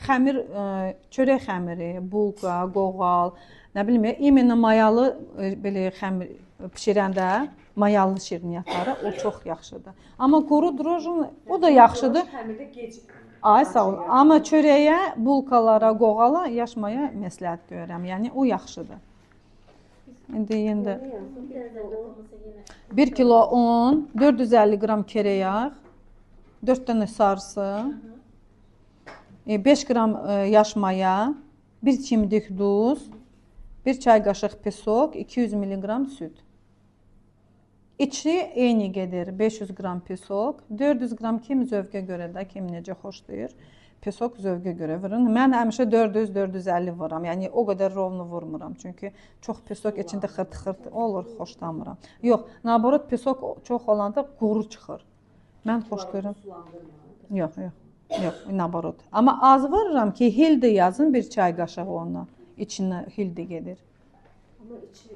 xəmir, çörək xəmiri, bulqa, qoğal, nə bilim, imенно mayalı belə xəmir bişirəndə mayalı şirniyyatları o çox yaxşıdır. Amma quru drojen o da yaxşıdır. Xəmirdə gec. Ay sağ ol. Amma çörəyə, bulqalara, qoğala yaş maya məsləhət görürəm. Yəni o yaxşıdır. İndi yəndə 1 kilo un, 450 qram kərə yağ, 4 dənə sarısı, 5 qram yaş maya, 1 çimdik duz, 1 çay qaşıq pesok, 200 mg süd. İçi eyni gedir, 500 qram pesok, 400 qram kim zövqə görə də, kim necə xoşlayır. Pesok zövqə görə vurun. Mən həmişə 400-450 vuram. Yəni o qədər rovnu vurmuram. Çünki çox pesok içində xırt-xırt olur, xoşlamıram. Yox, naborot pesok çox olanda quru çıxır. Mən xoşlayıram. Yox, naborot. Amma az vururam ki, hildi yazın bir çay qaşığı ona. İçinə hildi gedir. Amma içi